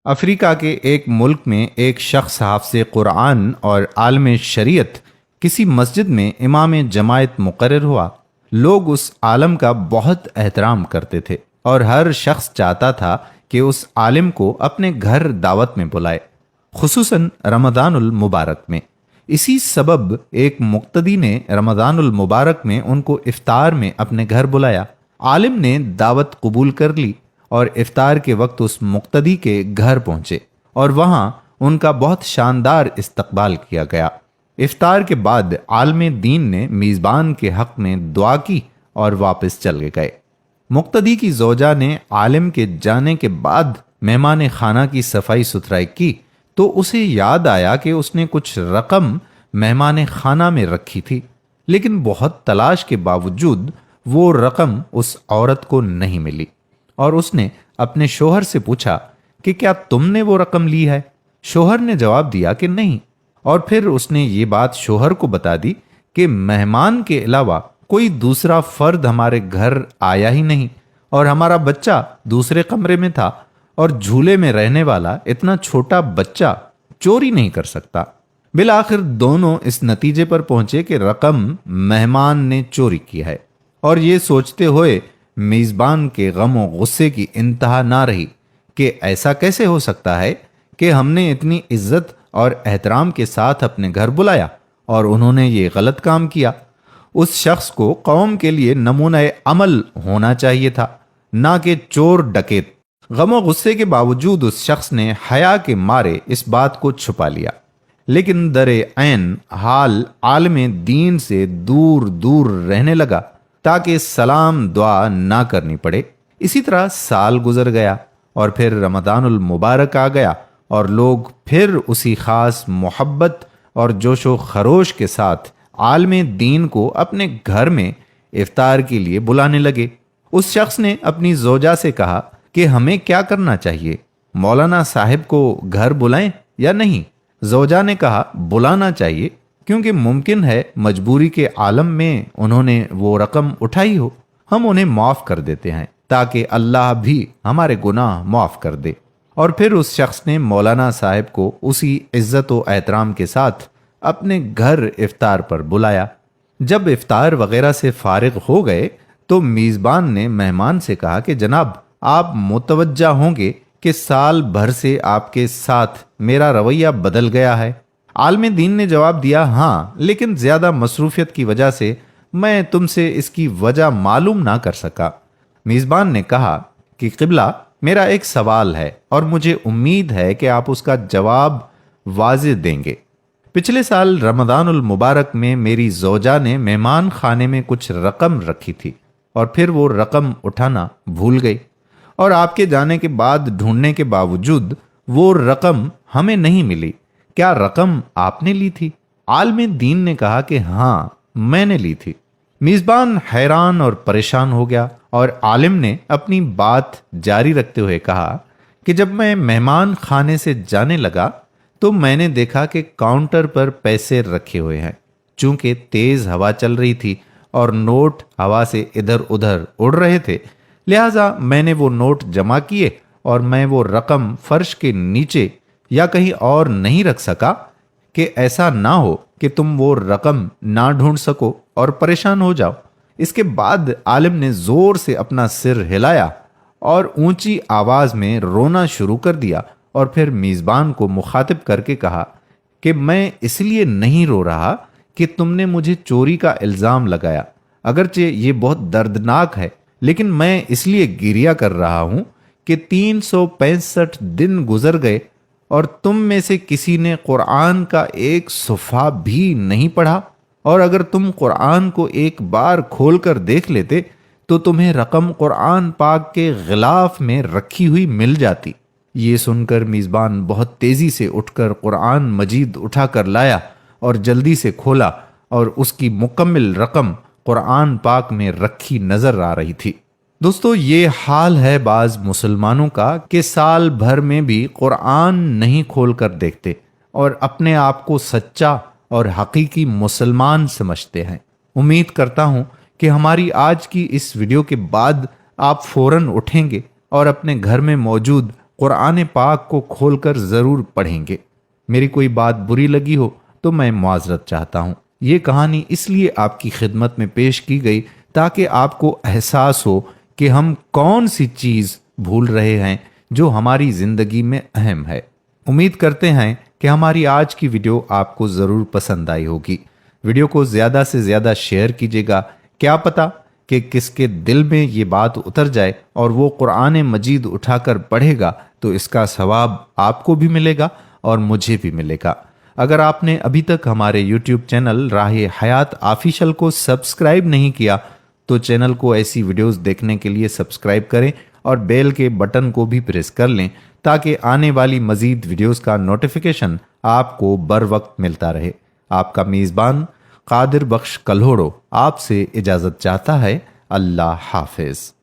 افریقہ کے ایک ملک میں ایک شخص حافظ قرآن اور عالم شریعت کسی مسجد میں امام جماعت مقرر ہوا۔ لوگ اس عالم کا بہت احترام کرتے تھے اور ہر شخص چاہتا تھا کہ اس عالم کو اپنے گھر دعوت میں بلائے، خصوصاً رمضان المبارک میں۔ اسی سبب ایک مقتدی نے رمضان المبارک میں ان کو افطار میں اپنے گھر بلایا۔ عالم نے دعوت قبول کر لی اور افطار کے وقت اس مقتدی کے گھر پہنچے اور وہاں ان کا بہت شاندار استقبال کیا گیا۔ افطار کے بعد عالم دین نے میزبان کے حق میں دعا کی اور واپس چل گئے۔ مقتدی کی زوجہ نے عالم کے جانے کے بعد مہمان خانہ کی صفائی ستھرائی کی تو اسے یاد آیا کہ اس نے کچھ رقم مہمان خانہ میں رکھی تھی، لیکن بہت تلاش کے باوجود وہ رقم اس عورت کو نہیں ملی، اور اس نے اپنے شوہر سے پوچھا کہ کیا تم نے وہ رقم لی ہے؟ شوہر نے جواب دیا کہ نہیں، اور پھر اس نے یہ بات شوہر کو بتا دی کہ مہمان کے علاوہ کوئی دوسرا فرد ہمارے گھر آیا ہی نہیں، اور ہمارا بچہ دوسرے کمرے میں تھا، اور جھولے میں رہنے والا اتنا چھوٹا بچہ چوری نہیں کر سکتا۔ بالآخر دونوں اس نتیجے پر پہنچے کہ رقم مہمان نے چوری کی ہے، اور یہ سوچتے ہوئے میزبان کے غم و غصے کی انتہا نہ رہی کہ ایسا کیسے ہو سکتا ہے کہ ہم نے اتنی عزت اور احترام کے ساتھ اپنے گھر بلایا اور انہوں نے یہ غلط کام کیا۔ اس شخص کو قوم کے لیے نمونہ عمل ہونا چاہیے تھا، نہ کہ چور ڈکیت۔ غم و غصے کے باوجود اس شخص نے حیا کے مارے اس بات کو چھپا لیا، لیکن در عین حال عالم دین سے دور دور رہنے لگا تاکہ سلام دعا نہ کرنی پڑے۔ اسی طرح سال گزر گیا اور پھر رمضان المبارک آ گیا، اور لوگ پھر اسی خاص محبت اور جوش و خروش کے ساتھ عالم دین کو اپنے گھر میں افطار کے لیے بلانے لگے۔ اس شخص نے اپنی زوجہ سے کہا کہ ہمیں کیا کرنا چاہیے، مولانا صاحب کو گھر بلائیں یا نہیں؟ زوجہ نے کہا بلانا چاہیے، کیونکہ ممکن ہے مجبوری کے عالم میں انہوں نے وہ رقم اٹھائی ہو، ہم انہیں معاف کر دیتے ہیں تاکہ اللہ بھی ہمارے گناہ معاف کر دے۔ اور پھر اس شخص نے مولانا صاحب کو اسی عزت و احترام کے ساتھ اپنے گھر افطار پر بلایا۔ جب افطار وغیرہ سے فارغ ہو گئے تو میزبان نے مہمان سے کہا کہ جناب، آپ متوجہ ہوں گے کہ سال بھر سے آپ کے ساتھ میرا رویہ بدل گیا ہے۔ عالم دین نے جواب دیا ہاں، لیکن زیادہ مصروفیت کی وجہ سے میں تم سے اس کی وجہ معلوم نہ کر سکا۔ میزبان نے کہا کہ قبلہ، میرا ایک سوال ہے اور مجھے امید ہے کہ آپ اس کا جواب واضح دیں گے۔ پچھلے سال رمضان المبارک میں میری زوجہ نے مہمان خانے میں کچھ رقم رکھی تھی اور پھر وہ رقم اٹھانا بھول گئی، اور آپ کے جانے کے بعد ڈھونڈنے کے باوجود وہ رقم ہمیں نہیں ملی۔ کیا رقم آپ نے لی تھی؟ عالم دین نے کہا کہ ہاں، میں نے لی تھی۔ میزبان حیران اور پریشان ہو گیا، اور عالم نے اپنی بات جاری رکھتے ہوئے کہا کہ جب میں مہمان خانے سے جانے لگا تو میں نے دیکھا کہ کاؤنٹر پر پیسے رکھے ہوئے ہیں۔ چونکہ تیز ہوا چل رہی تھی اور نوٹ ہوا سے ادھر ادھر اڑ رہے تھے، لہٰذا میں نے وہ نوٹ جمع کیے اور میں وہ رقم فرش کے نیچے یا کہیں اور نہیں رکھ سکا کہ ایسا نہ ہو کہ تم وہ رقم نہ ڈھونڈ سکو اور پریشان ہو جاؤ۔ اس کے بعد عالم نے زور سے اپنا سر ہلایا اور اونچی آواز میں رونا شروع کر دیا، اور پھر میزبان کو مخاطب کر کے کہا کہ میں اس لیے نہیں رو رہا کہ تم نے مجھے چوری کا الزام لگایا، اگرچہ یہ بہت دردناک ہے، لیکن میں اس لیے گریہ کر رہا ہوں کہ 365 دن گزر گئے اور تم میں سے کسی نے قرآن کا ایک صفحہ بھی نہیں پڑھا، اور اگر تم قرآن کو ایک بار کھول کر دیکھ لیتے تو تمہیں رقم قرآن پاک کے غلاف میں رکھی ہوئی مل جاتی۔ یہ سن کر میزبان بہت تیزی سے اٹھ کر قرآن مجید اٹھا کر لایا اور جلدی سے کھولا، اور اس کی مکمل رقم قرآن پاک میں رکھی نظر آ رہی تھی۔ دوستو، یہ حال ہے بعض مسلمانوں کا کہ سال بھر میں بھی قرآن نہیں کھول کر دیکھتے اور اپنے آپ کو سچا اور حقیقی مسلمان سمجھتے ہیں۔ امید کرتا ہوں کہ ہماری آج کی اس ویڈیو کے بعد آپ فوراً اٹھیں گے اور اپنے گھر میں موجود قرآن پاک کو کھول کر ضرور پڑھیں گے۔ میری کوئی بات بری لگی ہو تو میں معذرت چاہتا ہوں۔ یہ کہانی اس لیے آپ کی خدمت میں پیش کی گئی تاکہ آپ کو احساس ہو کہ ہم کون سی چیز بھول رہے ہیں جو ہماری زندگی میں اہم ہے۔ امید کرتے ہیں کہ ہماری آج کی ویڈیو آپ کو ضرور پسند آئی ہوگی۔ ویڈیو کو زیادہ سے زیادہ شیئر کیجیے گا، کیا پتہ کہ کس کے دل میں یہ بات اتر جائے اور وہ قرآن مجید اٹھا کر پڑھے گا تو اس کا ثواب آپ کو بھی ملے گا اور مجھے بھی ملے گا۔ اگر آپ نے ابھی تک ہمارے یوٹیوب چینل راہ حیات آفیشل کو سبسکرائب نہیں کیا تو چینل کو ایسی ویڈیوز دیکھنے کے لیے سبسکرائب کریں اور بیل کے بٹن کو بھی پریس کر لیں تاکہ آنے والی مزید ویڈیوز کا نوٹیفیکیشن آپ کو بر وقت ملتا رہے۔ آپ کا میزبان قادر بخش کلہوڑو آپ سے اجازت چاہتا ہے۔ اللہ حافظ۔